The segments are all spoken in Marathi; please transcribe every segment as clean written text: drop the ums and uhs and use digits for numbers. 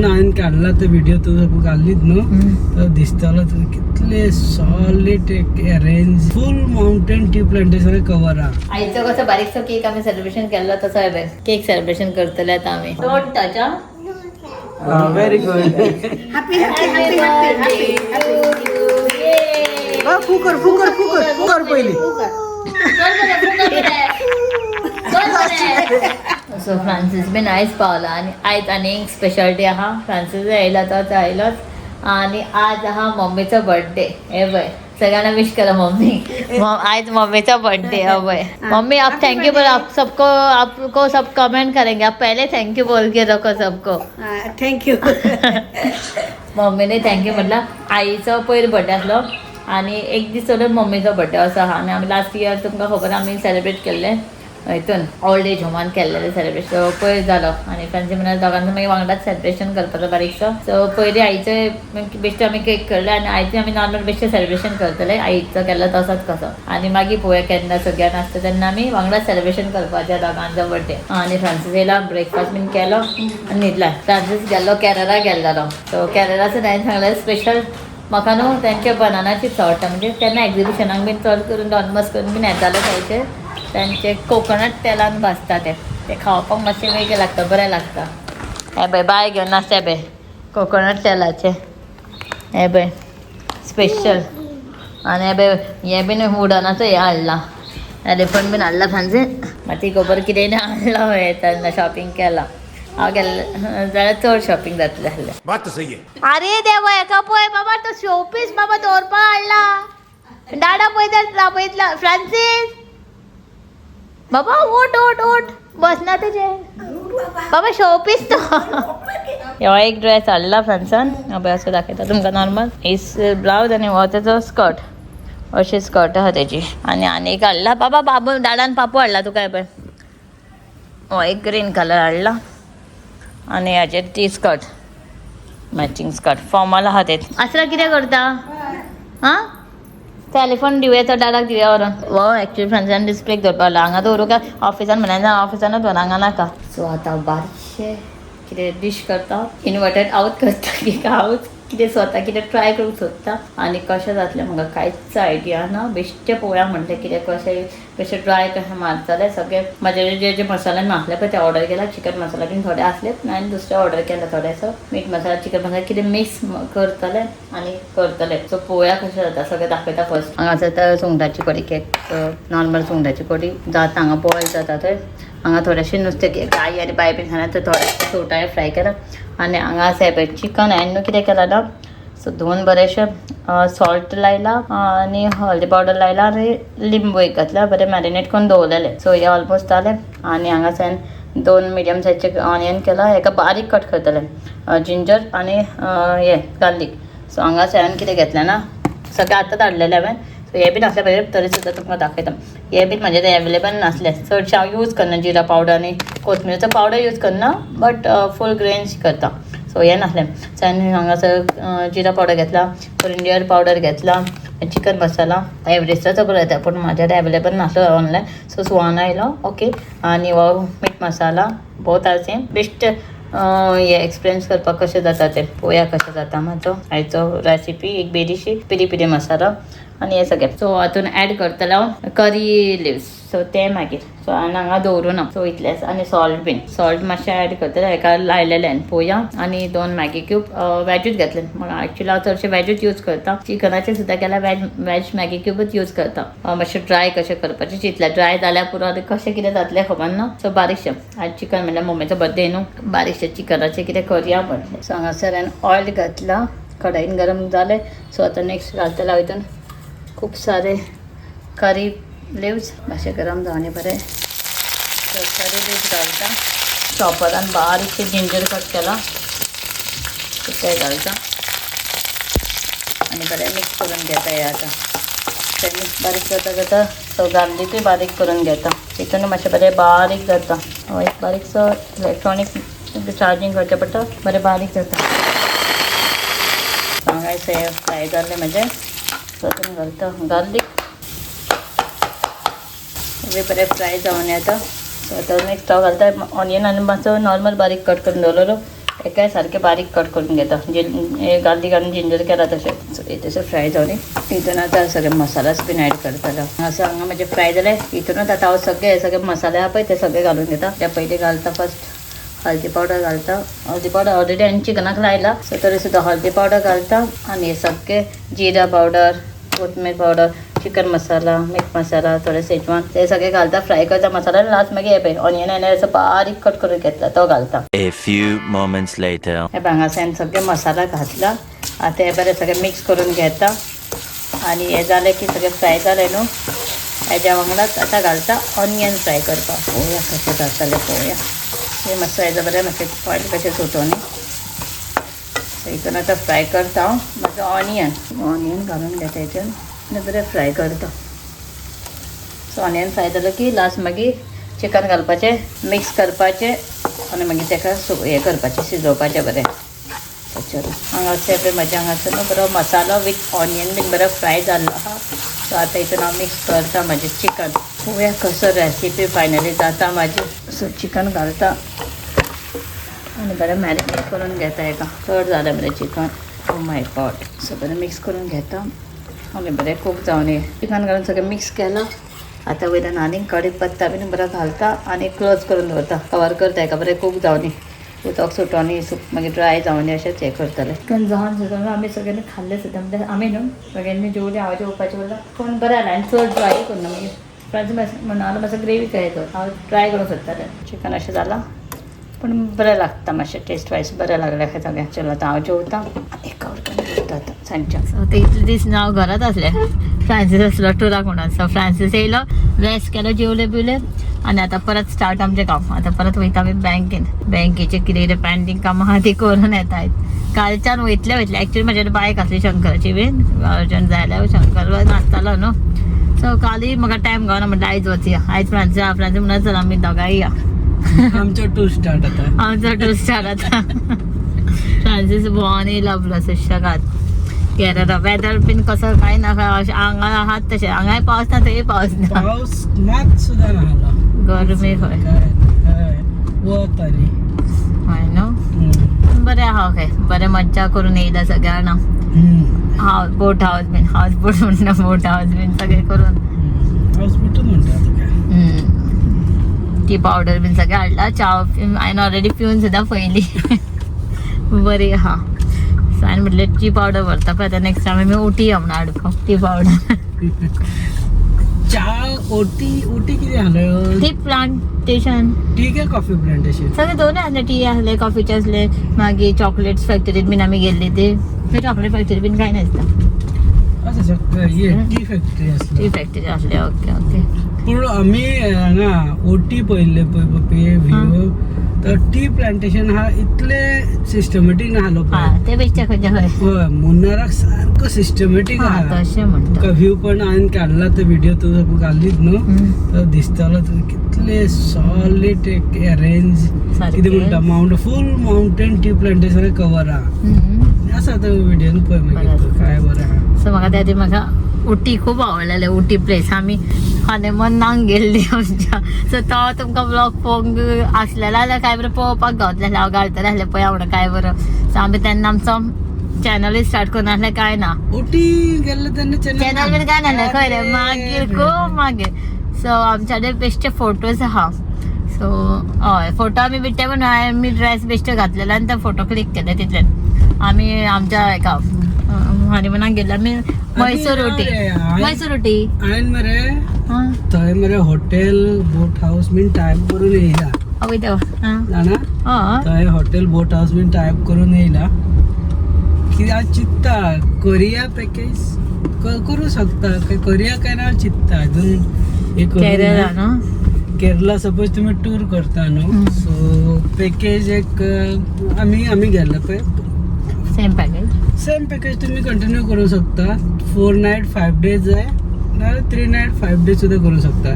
हांवें काढला तो व्हिडिओ तू घालीत न्हू तर दिसतालो कितले सॉलिड अरेंज फुल माउंटेन टी प्लांटेशन कवर हा. आईचं कसं बारीकसं केक आम्ही सेलिब्रेशन केलं तसं आहे केक सेलिब्रेशन करतले आता आम्ही डोंट टच व्हेरी गुड. फुकर फुकर फुकर फुकर पहिली. सो फ्रान्सिस बीन आयज पावला आणि आयज आनी एक स्पेशालिटी आहा. फ्रान्सिस येयला तो आयलोच आणि आज आहा मम्मीचा बर्थडे. हे बय सगळ्यांना विश करा मम्मी. आज मम्मीचा बर्थडे है भाई. मम्मी आप थैंक यू बोलो. आप सबको आपको सब कमेंट करेंगे. आप पहले थैंक यू बोल के रखो सबको. Thank you. मम्मीने थँक्यू म्हटलं. आईचा पयर बर्थडे असलो आणि एक दीस सोडून मम्मीचा बर्थडे असो आहा. आणि आम्ही लास्ट इयर तुमकां खबर आम्ही सेलिब्रेट केल्ले हितून ओल्ड एज होमान केल्लेले सेलिब्रेशन पयर जालो आणि फ्रेंड्स म्हणल्यार दोगांचो मागीर वांगडाच सेलिब्रेशन करपाचो बारीकसो. सो पयलीं आईचे बेश्टे आमी केक करले आणि आईचे आमी नॉर्मल बेश्टे सेलिब्रेशन करतले आईचो केल्लो तसोच कसो. आणि मागीर पळोवया केन्ना सगळ्यांना आसता तेन्ना आमी वांगडाच सेलिब्रेशन करपाचें दोगांचो बर्थडे. आणि फ्रान्सिस येयला ब्रेकफास्ट बीन केलो आनी न्हिदला. फ्रान्सिस गेल्लो केरळा गेल्लो. सो केरळाचो हांवें सांगलें स्पेशल म्हाका न्हू तेंचे बनानाची आवडटा. म्हणजे तेन्ना एग्जिबिशनाक बीन चड करून डॉनमस करून बीन येताले थंयचे त्यांचे कोकोनट तेलान भाजता ते खावपाक मातशें वेगळें लागता बरें लागता. हे पळय बाय घेवन आसता हे पळय कोकोनट तेलाचे हे पळय स्पेशल. आनी हे पळय हें बीन वुडनाचो हे हाडला एलिफंट बीन हाडला फ्रान्सी. माती खबर कितें हाडला येता शॉपिंग केला. हांव गेल्लें जाल्यार चड शॉपिंग जातलें आसलें. बात तो सही है. अरे देवा हेका पळय बाबा तो शोपीस बाबा दवरपा हाडला. डाडा पळयता फ्रान्सीस बाबा ओट ओट ओट बसना तेजे बाबा शोपीस तो. हो एक ड्रेस हाडला फ्रान्सान. पळय असो दाखयता तुमकां नॉर्मल इस ब्लावज आनी हो तेजो स्कर्ट. अशी स्कर्ट आहा तेजी. आनी एक हाडला बाबा बाबू दाडान पापू हाडला तुका. पळय हो एक ग्रीन कलर हाडला आनी हाचेर ती स्कर्ट मॅचिंग स्कर्ट फॉर्मल आहा ते. असला कितें करता हां ते एलिफंट दिवया तो डाडाक दिवया व्हरून. हो एक्चुअली फ्रेंड्सान डिस्प्लेक दवरपा लागला. हांगा दवरूं काय ऑफिसान म्हणान ऑफिसानूच व्हर हांगा नाका. सो आतां बारशें कितें डिश करता. इनवर्टेड आवत करता की आवत कितें स्वता कितें ट्राय करूंक सोदता. आनी कशें जातलें म्हाका कांयच आयडिया ना. बेश्टें पळोवया म्हणलें कितें कशें ट्राय कशें मारतलें. सगळें म्हाजे जे मसाले मागले पळय ते ऑर्डर केला. चिकन मसाला बीन थोडे आसलेत आनी दुसरे ऑर्डर केला थोडेसो. मीठ मसाला चिकन मसाला कितें मिक्स करतलें आनी करतलें. सो पळोवया कशें जाता. सगळें दाखयता फर्स्ट. हांगा जाता सुंगटाची कडी केक नॉर्मल सुंगटाची कडी जाता. हांगा बॉयल जाता थंय. हांगा थोडेशें नुस्तें गाय आनी बाय बीन खाना तर थोडेशें सुंगटां फ्राय केला. आनी हांगा आसा हे पळय चिकन हांवें न्हू कितें केलां ना. सो धुवन बरेंशें सॉल्ट लायला आनी हळदी पावडर लायला आनी लिंबू एक घातला. बरें मॅरिनेट करून दवरलेलें. सो हे ऑलमोस्ट जालें. आनी हांगासान 2 मिडियम सायजचे ऑनियन केला. हेका बारीक कट करतलें जिंजर आनी हे गार्लीक. सो हांगासान कितें घेतलें ना सगळें आतांच हाडलेलें हांवें. सो हे बीन आसले पाहिजे तरी सुद्दां तुमकां दाखयता. हे बीन म्हाजे ते अवेलेबल नासले. चडशें हांव यूज करना जिरा पावडर आनी कोथमिरेचो पावडर यूज करना बट फूल ग्रेन्स करता. सो हें नासलें. सो हांवें हांगासर जिरा पावडर घेतला. कोरिंडर पावडर घेतला. चिकन मसाला एव्हरेस्टाचो बरो येता पूण म्हाजे ते अवेलेबल नासलो ऑनलायन. सो सुवाना आयलो ओके. आनी हो मीठ मसाला बोथ आर सेम. बेश्ट हे एक्सपिरियन्स करपाक कशें जाता तें पळोवया कशें जाता. म्हाजो आयचो रेसिपी एक बेडीशी पिरी पिरी मसाला आनी हे सगळें. सो हातून एड करतले हांव करी लिव्स. सो ते मागीर सो हांगा दवरूं ना. सो इतलेंच. आनी सॉल्ट बीन सॉल्ट मातशें एड करतलें. हेका लायलेलें पळोवया. आनी 2 मॅगी क्यूब वॅजूच घेतले. म्हाका एक्चुअली हांव चडशें वॅजूच यूज करता. चिकनाचें सुद्दां केल्यार वॅज मॅगी क्यूबूच यूज करता. मातशें ड्राय कशें करपाचें चिंतलें. ड्राय जाल्यार पुरो आतां कशें कितें जातलें खबर ना. सो बारीकशें आयज चिकन म्हणल्यार मम्मीचो बर्थडे न्हू बारीकशें चिकनाचें कितें करया म्हटलें. सो हांगासर हांवें ऑयल घातला. कढाईन गरम जालें. सो आतां नेक्स्ट घालतलें हांव हितून खूब सारे करी लिव्स मातशें गरम जावनी बरें. सो करी लिव्स घालता. चॉपरान बारीकशें जिंजर कट केला ते घालता आनी बरें मिक्स करून घेता. हे आतां ते मिक्स बारीक जाता जाता सो गार्लीकूय बारीक करून घेता. हितून मातशें बरें बारीक जाता. एक बारीकसो इलेक्ट्रॉनीक चार्जींग करचें पडटा. बरें बारीक जाता. हांगा हे फ्राय जाल्लें म्हाजें. तातूंत घालता गार्लीक. बी बरें फ्राय जावन येता. सो आतां नेक्स्ट हांव घालता ऑनियन आनी मातसो नॉर्मल बारीक कट करून दवरलेलो एका सारखे बारीक कट करून घेता गार्लिक आणि जिंजर केला तसे हे तसे फ्राय जावन हितून आता सगळे मसालाच बीन ऍड करतलो असं हांगा म्हणजे फ्राय जाले हितूनच आता हांव सगळे मसाले आहा पळय ते सगळे घालून घेता त्या पयलीं घालता फर्स्ट हळदी पावडर घालता हळदी पावडर ऑलरेडी हांवें चिकनाक लायला सो तरी सुद्दां हळदी पावडर घालता आणि हे सगळे जिरा पावडर कोथमीर पावडर चिकन मसाला मीठ मसाला थोडे सेजवान ते सगळे घालता फ्राय करता मसाला लास्ट मागीर हे पळय ऑनियन आनी असं बारीक कट करून घेतला तो घालता A few moments later. हे हांगासान सगळे मसाला घातला आता हे बरें सगळें मिक्स करून घेता आणि हे जालें की सगळें फ्राय जालें न्हू हेज्या वांगडाच आतां घालता ऑनियन फ्राय करपाक पळोवया कशें जातलें पळोवया हे मातसो हेजो बरें मातशें ऑयल कशें सुटोनी हितून आतां फ्राय करता हांव मातसो ऑनियन घालून घेता हितून आनी बरें फ्राय करता सो ऑनियन फ्राय जालो की लास्ट मागीर चिकन घालपाचें मिक्स करपाचें आनी मागीर ताका हें करपाचें शिजोवपाचें बरें हांगासर पळय म्हाज्या हांगासर न्हू बरो मसालो वीथ ऑनियन बीन बरो फ्राय जाल्लो आहा सो आतां हितून हांव मिक्स करता म्हाजें चिकन पळोवया कसो रेसिपी फायनली जाता म्हाजी सो चिकन घालता आनी बरें मॅरिनेट करून घेता हेका चड जालें बरें chicken oh my God so बरें मिक्स करून घेता आनी बरें खूब जावन हे चिकन घालून सगळें मिक्स केलां आतां वयल्यान आनी कढीपत्ता बीन बरो घालता आनी क्लोज करून दवरता कवर करता हेका बरें खूब जावनी उदक सुटोनी सूप मागीर ड्राय जावनी अशेंच हें करतलें चिकन जावन सुद्दां आमी सगळ्यांनी खाल्लें सुद्दां म्हणजे आमी न्हू सगळ्यांनी जेवली हांव जेवपाचें बोलता पूण बरें जालें आनी चड ड्राय करना मागीर फ्रांस म्हणून मातसो ग्रेवी काय येतो हांव ट्राय करूंक सोदतालें चिकन अशें जालां पूण बरें लागता मातशें टेस्ट वायज बरें लागलें खंय सगळें चलो आतां हांव जेवता एका वरकान जेवता आतां सांजच्या सो ते इतले दीस हांव घरात आसलें फ्रांसीस आसलो टुराक म्हणून सो फ्रांसीस येयलो रेस्ट केलो जेवले बिवले आनी आतां परत स्टार्ट आमचें काम आतां परत वयता आमी बँकेचे कितें पेंडींग कामां आहा ती करून येतायत कालच्यान वयतले एक्चुअली म्हाजे बायक आसली शंकराची बीन अर्जंट जाल्यार शंकर नासतालो न्हू सो कालूय म्हाका टायम गावना म्हटलं आयज वचया आयज फ्रांसीस म्हणून चल आमी दोगांय या आमचो टूर स्टार्ट आता आमचो टूर स्टार्ट आता फ्रांसीस भोंवन येयला आपलो सुशेगाद केरळा वेदर बीन कसो काय ना हांगा आहात तशें हांगाय पावस ना थंय पावस ना पावस मात सुद्दां ना आलो गरमी खंय वत आनी हय न्हू बरें आहा खंय बरें मज्जा करून येयला सगळ्या जाणां हावस बोट म्हणटा बोट हावस बीन सगळें करून हावस बोटूच म्हणटा आतां काय टी पावडर बीन सगळें हाडला च्या हांवें ऑलरेडी पिवन सुद्दां पयली बरी आहा सो हांवें म्हटलें टी पावडर व्हरता पळय आतां नेक्स्ट टायम आमी ओटी या म्हणून हाडपाक टी पावडर च्या ओटी कितें आहलो टी प्लांटेशन टी काय कॉफी प्लांटेशन सगळे दोनूय आसले टी आसले कॉफीचे आसले मागीर चॉकलेट्स फॅक्टरीत बीन आमी गेल्ली ते चॉकलेट फॅक्टरी बीन कांय नासता अच्छा टी फॅक्टरी आसली टी फॅक्टरी आसले ओके ओके पूण आमी हांगा ओटी पळयल्ले पळय पप्पी व्ह्यू तर टी प्लांटेशन हा इतले सिस्टमॅटीक नाहलो हां ते बेश्टे खंयचे खंय हय मुन्नाराक सारको सिस्टमॅटीक हां आहा तशें म्हणटा तुका व्ह्यू पण हांवें काडला तो व्हिडिओ तुजो घाल्लीत न्हू तर दिसतालो कितले सॉलिड अरेंज कितें म्हणटा फूल माउंटेन टी प्लांटेशन कवर आहा आसा तो व्हिडिओन पळय मागीर काय बरें आहा सो म्हाका त्या म्हाका उटी खूब आवडलेले उटी प्लेस आमी हनीमूनाक गेल्ली आमच्या सो तो तुमकां ब्लॉग पळोवंक आसलेलो जाल्यार काय बरें पळोवपाक गावतलें हांव घालतलें आसलें पळय म्हणून काय बरो सो आमी तेन्ना आमचो चॅनलूय स्टार्ट करून आसलें काय ना ओटी गेल्ले तेन्ना चॅनल बीन काय नासलें खंय रे मागीर खूब मागीर सो आमच्याकडे बेश्टे फोटोज आहा सो हय फोटो आमी बिट्टे पण आमी ड्रेस बेश्टे घातलेलो आनी ते फोटो क्लिक केले तितल्यान आमी आमच्या हेका हनीमूनाक गेल्ले आमी मैसूर उटी हांवें मरे हां थंय मरे हॉटेल बोट हाऊस बीन टायप करून येयला हय देवा जाणा हय थंय हॉटेल बोट हाऊस बीन टायप करून येयला कित्याक हांव चित्ता कोरिया पॅकेज करूं शकता कोरिया काय ना चित्ता अजून केरळा न्हू केरला सपोज तुम्ही टूर करता न्हू सो पॅकेज एक आमी गेल्ले पळय सेम पॅकेज तुम्ही कंटिन्यू करू शकता 4 नाईट 5 डेज जाय नाल्यार 3 नाईट 5 डेज सुद्धा करू शकता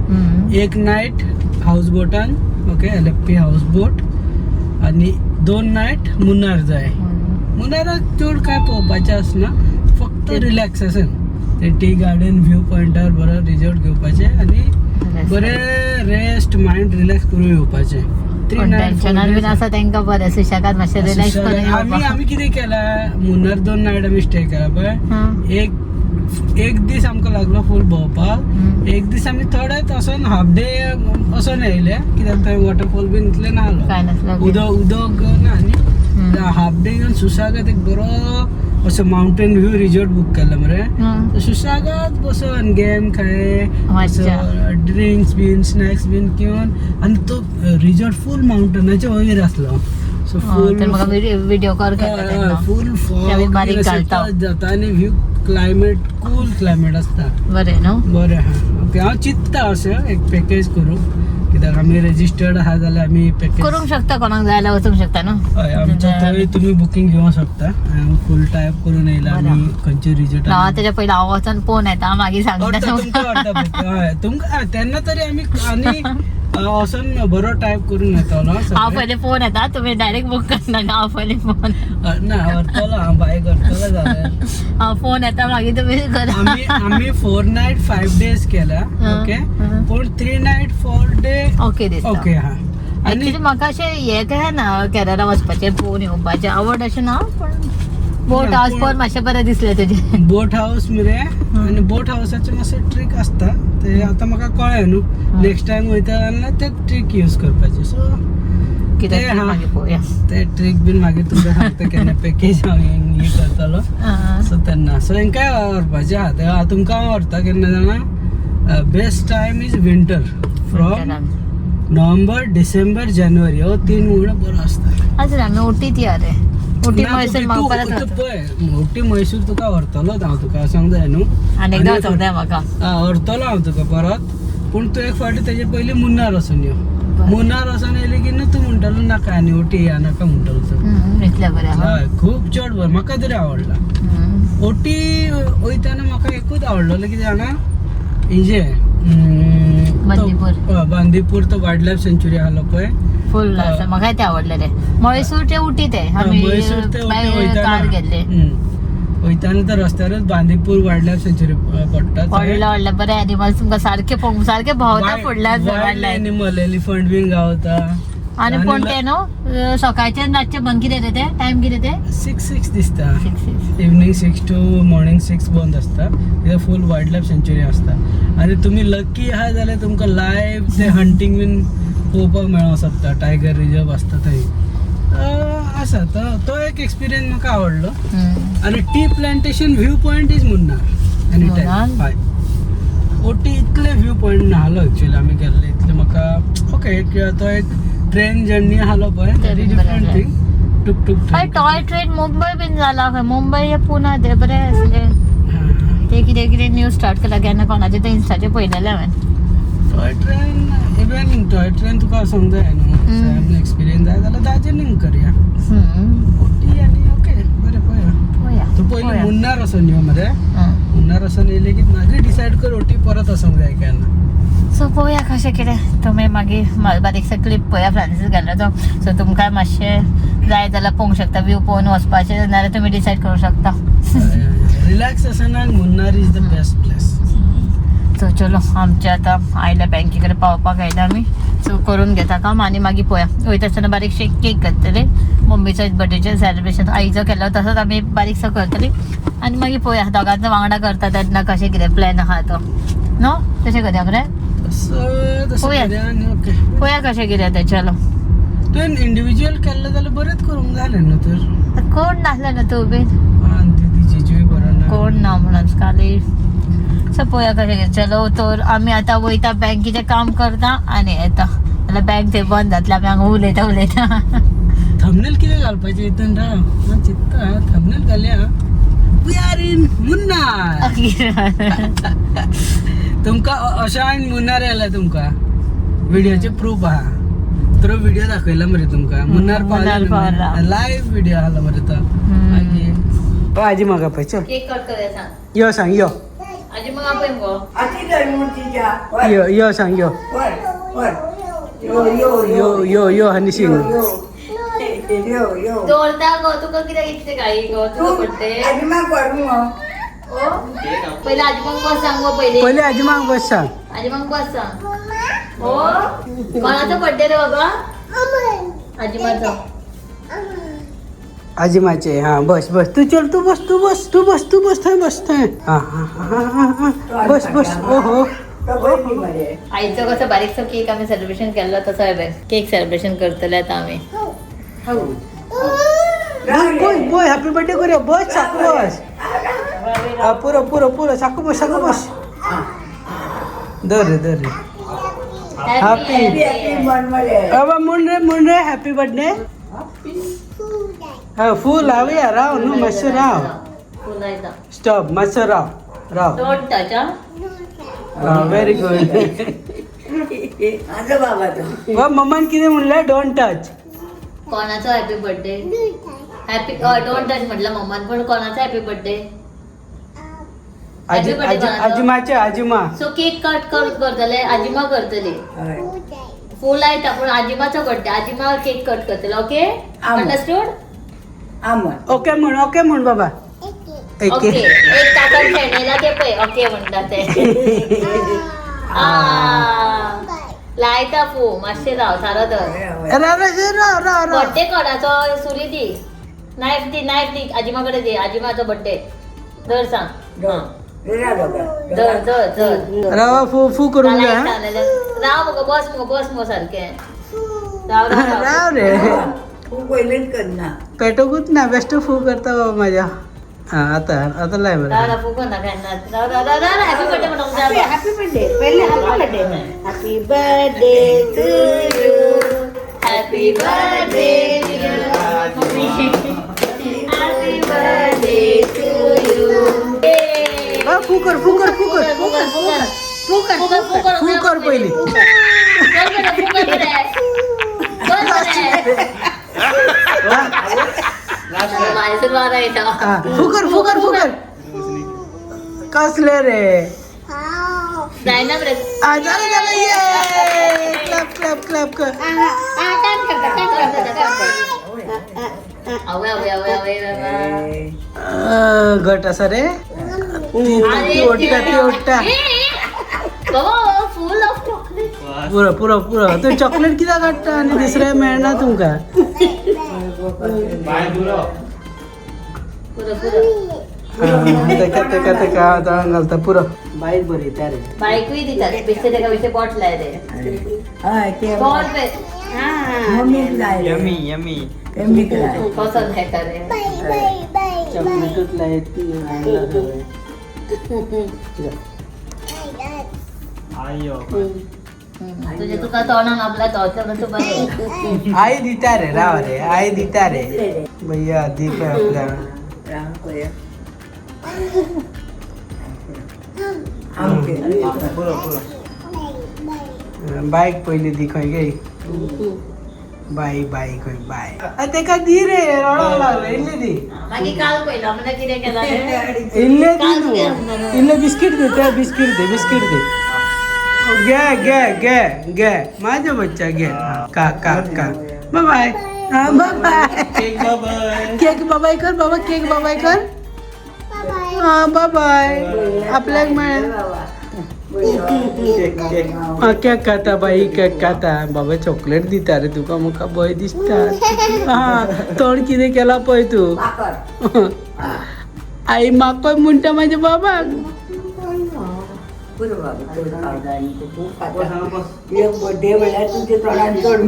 एक नाईट हाऊस बोटान ओके LFP हाऊस बोट आणि 2 नाईट मुन्नार जाय मुन्नाराक चड काय पळोवपाचें आसना फक्त रिलॅक्सेशन ते टी गार्डन व्ह्यू पॉइंटार बरो रिजॉर्ट घेवपाचें आनी बरें रेस्ट मायंड रिलॅक्स करून येवपाचें 3 नाईट टेन्शनार बीन आसा तेंका बरें सुशेगाद मातशें रिलॅक्स करून आम्ही कितें केलां मुन्नार 2 नाईट आमी स्टे केला पळय. एक दीस आमकां लागलो फूल भोंवपाक. एक दीस आमी थोडेच असोन हाफ डे असोन येयले कित्याक थंय वॉटरफॉल बीन इतले ना काय नसलं उदक ना न्ही. हाफ डे घेवन सुशेगाद एक बरो असो माउंटेन व्यू रिजॉर्ट बूक केला मरे. सुशेगाद बसून गेम खेळे ड्रिंक्स बीन स्नॅक्स बीन घेवन आनी तो रिजॉर्ट फूल माउंटनाच्या वयर आसलो. सो फूल व्हिडिओ कॉल फूल बारीक घालता जाता आनी व्यू क्लायमेट कूल क्लायमेट आसता. बरें न्हू. बरें आहा. ओके हांव चिंतता अशें एक पॅकेज करूं कित्याक आमी रजिस्टर्ड आहा जाल्यार आमी पॅकेज करूंक शकता. कोणाक जाय जाल्यार वचूंक शकता न्हू. हय आमच्या थंय तुमी बुकींग घेवंक शकता. फूल टायप करून येयला आमी खंयचे रिजॉर्ट तेच्या पयलीं हांव वचून पळोवन येता मागीर सांगता. तुमकां तेन्ना तरी आनी वचून बरो टायप करून येतलो. हांव पयलीं फोन येता तुमी डायरेक्ट बूक करनाका. हांव पयलीं फोन ना व्हरतलो हांव बाय करतलो जाल्यार हांव फोन येता मागीर तुमी करा. आमी 4 नाईट 5 डेज केला. ओके पूण 3 नाईट 4 डे ओके दिसता. ओके हा. एक्चुअली म्हाका अशें हें काय ना केरला वचपाचें पोवन येवपाचें आवड अशें ना पण बोट हाऊस पळोवन मातशें बरें दिसलें तुजें. बोट हाऊस मरे आनी बोट हाऊसाचे मातशे ट्रीक आसता ते आतां म्हाका कळ्ळें न्हू. नेक्स्ट टायम वयता जाल्यार ते ट्रीक यूज करपाचे. सो कितें मागीर पळोवया ते ट्रीक बीन मागीर तुमकां सांगता केन्ना पॅकेज हांव हे करतलो. सो तेन्ना सो हेंकाय व्हरपाचें आहा ते तुमकां हांव व्हरता केन्ना जाणा. Best time is winter from November December जानेवारी हो 3 म्हयने बरो आसता. आज आमी उटीत या रे. उटी मैसूर म्हाका परत पळय उटी मैसूर तुका व्हरतलोच हांव तुका सांग जाय न्हू. आनी एकदां वचोंक जाय म्हाका. व्हरतलो हांव तुका परत पूण तूं एक फावटी तेजे पयलीं मुन्नार वचून यो. मुन्नार वचून येयली की न्हू तूं म्हणटलो नाका आनी उटी या नाका म्हणटलो तूं. इतलें बरें हय खूब चड बरें म्हाका तरी आवडला. ओटी वयताना म्हाका एकूच आवडलेलो कितें जाणा हेजे बांदीपूर तो वायल्ड लायफ सेंच्युरी आसलो पळय फुल म्हाका ते आवडलेले. मैसूर ते उटी ते आमी कार गेल्ले वयताना तर रस्त्यारूच बांदीपूर वायल्ड लायफ सेंच्युरी पडटा. व्हडले बरे एनिमल्स तुमकां सारखे सारखे भोंवता फुडल्यान एनिमल एलिफंट बीन गावता. आनी पण ते न्हू सकाळचे रातचे बंद कितें ते टायम कितें ते 6 दिसता. इवनिंग 6 to मॉर्निंग 6 बंद आसता. कित्याक फूल वायल्ड लायफ सेंच्युरी आसता आनी तुमी लकी आहा जाल्यार तुमकां लायव्ह ते हंटींग बीन पळोवपाक मेळोंक शकता. टायगर रिजर्व आसता थंय आसा तो एक एक्सपिरियन्स म्हाका आवडलो. आनी tea plantation view point is Munnar any time. हय ओटी इतले व्यू पॉयंट नाहलो एक्चुअली आमी गेल्ले इतले म्हाका ओके तो एक ट्रेन जर्नी आसलो पळय डिफरंट थिंग टूक टूक टॉय ट्रेन मुंबय बीन जाला खंय मुंबय पुना ते बरें आसले. ते कितें न्यूज स्टार्ट केला केन्ना कोणाचे ते इन्स्टाचेर पळयलेले हांवें. Toy train even toy train तुका वचोंक जाय न्हू एक्सपिरियन्स जाय जाल्यार दार्जिलिंग करया. ओटी आनी ओके बरें पळया तूं पयलीं मुन्नार वचोन यो मरे. मुन्नार वचोन येयले की मागीर डिसायड कर ओटी परत वचोंक जाय केन्ना. सो पळोवया कशें कितें तुमी मागीर बारीकसो क्लिप पळया फ्रांसीस गेल्लो तो. सो तुमकां मातशें जाय जाल्यार पळोवंक शकता व्यू पळोवन वचपाचें नाल्यार तुमी डिसायड करूंक शकता. रिलॅक्सेशनाक Munnar is the best place. So चलो आमचे आतां आयल्या बँके कडेन पावपाक आयला आमी. सो करून घेता काम आनी मागीर पळया वयता आसतना बारीकशी केक करतली. मम्मीचो बर्थडेचें सेलिब्रेशन आईचो केलो तसोच आमी बारीकसो करतली आनी मागीर पळया दोगांचो वांगडा करता तेन्ना कशें कितें प्लॅन आहा तो न्हू तशें करया मरे. पळया कशें कितें तें. चलो तुवें इंडिविज्युअल केल्लें जाल्यार बरेंच करूंक जालें न्हू तर. कोण नासलें न्हू तूं बीन जिजूय बरो ना कोण ना म्हणून खाली. सो पळया कशें कितें. चलो तर आमी आतां वयता बँकेचें काम करता आनी येता जाल्यार बँक थंय बंद जातलें आमी हांगा उलयता. थंबनेल कितें घालपाचें हितून राव हांव चिंत्ता थंबनेल घालया. We are in Munnar. तुमकां अशें हांवें मुन्नार येयला तुमकां व्हिडिओचे प्रूफ आहा. तर व्हिडिओ दाखयला मरे तुमकां मुन्नार पावला लायव्ह व्हिडिओ आसलो मरे तो. मागीर आजी म्हाका पळय चल केक कट करया सांग. यो सांग यो आजी म्हाका पळय यो मुगो. यो सांग यो यो यो यो आनी शिंग दवरता गो तुका कितें इतलें घाई गो तुका पडटे. पयलीं आजी म्हाका बस सांग गो पयलीं आजी म्हाका बस सांग. आजी म्हाका बस सांग. हो कोणाचो बर्थडे रे बाबा. आजीमाचं आजीमाचे हा बस बस तू चल तू बस तू बस तू बस तू बस थांब बस थांब हा हा हा हा हा बस बस ओ हो आईचं कसं बारीकसं केक आम्ही सेलिब्रेशन केलं तसं आहे केक सेलिब्रेशन करतले आता आम्ही बस बोय हॅपी बर्थडे करूया बस साकू बस हा पुरं पुरं पुरं साकू बस दर रे हॅपी अब मुंडे हॅपी बर्थडे हा फुल आवया राव नु मस्त राव स्टॉप मस्त राव डोंट टच व्हेरी गुड व मम्मान किती म्हणलं डोंट टच कोणाचा happy birthday happy don't touch म्हटलं मम्मान पण कोणाचा हॅपी बर्थडे आजीमाचे आजीमा सो केक कट करतले आजीमा करतली फुल आहे टाकून आजीमाचा बर्थडे आजीमा केक कट करतले ओके अंडरस्टूड ओके म्हण बाबा ओके एक काकात खेळलेला ते पै ओके म्हणतात ते लायता फू मातशे राव सारो तर बर्थडे कोणाचो सुरी दी नाईफ दी आजीमाकडे दे आजीमाचा बर्थडे धर सांग धर राव फू करून घ्या राव मग बस मग सारखे राव रे पेटोकूच ना बेस्ट फू करता बाबा माझ्या हा आता लाय बरं फू कर ना हॅपी बर्थडे म्हणून हॅपी बर्थडे पहिले happy birthday to you happy birthday happy birthday to you फू कर पहिली फू कर कसले रे क्लॅप कर घट असा रे ती ओटता फुल ऑफ चॉकलेट पुरं तू चॉकलेट किती काढता आणि दुसऱ्या मेळना तुमका तेका दळण घालता पुरं बाईक बरी त्या रे बाईकही दितात बेस्ट त्याका विषय बॉटल आहे रे बॉल पे यमी पसंद है करे चॉकलेटच लायत तुझे तुका तोंडान आपला तोच तू बरे आई दिता रे राव रे आई दिता रे भैया दीप आपल्या बाईक पहिली दी खंय गे बाईक खंय बाय तेका दी रे रडोंक लागलो इल्ली दी मागीर काल पयलो म्हणजे कितें केला रे इल्ले दी न्हू इल्ले बिस्किट दे बिस्किट दे घे माझा बच्चा घे का बाय केक बाबाय कर बाबा केक बाबाय कर हा बाय आपल्याक मिळेल केक खाता बाई केक खाता बाबा चॉकलेट दिता रे तुका मुका भंय दिसता हा तोंड कितें केला पळय तू आई म्हाका म्हणटा म्हाज्या बाबाक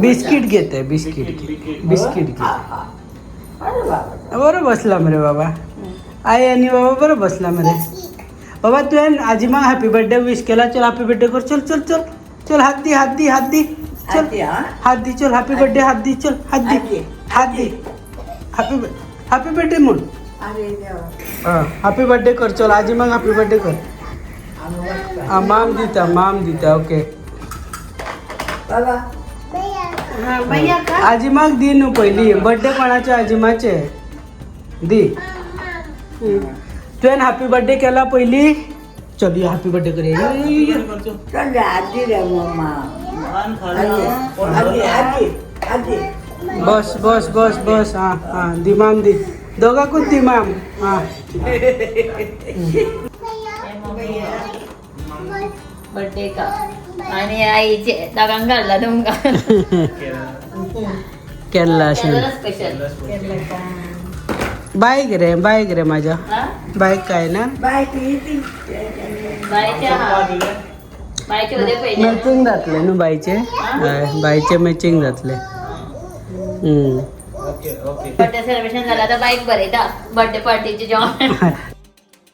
बिस्किट घेते बिस्किट घे बरं बसला मरे बाबा आई आणि बाबा बरं बसला मरे बाबा तुवें आजीमा हॅपी बर्थडे विश केला चल हॅपी बर्थडे कर चल हात दी चल हॅपी बर्थडे हात दी चल हात दी हॅपी बर्थडे म्हण हॅपी बर्थडे कर चल आजीमा हॅपी बर्थडे कर माम दिता ओके आजीमाक दी न्हू पयली बर्थडे कोणाचे आजीमाचे दी तुवें हॅपी बर्थडे केला पयली चल हॅपी बर्थडे कर बस हा दी माम दी दोघांकूच दी माम हा बर्थडे का आणि आईचे दागांक घालला तुमका केरला असेल स्पेशल बाईक रे माझ्या बाईक काय ना बायच्या उद्या पाहिजे मॅचिंग जातले न्हू बाईचे बाईचे मॅचिंग जातले बर्थडे सेलिब्रेशन झाला तर बाईक बरे बर्थडे पार्टीचे जेवण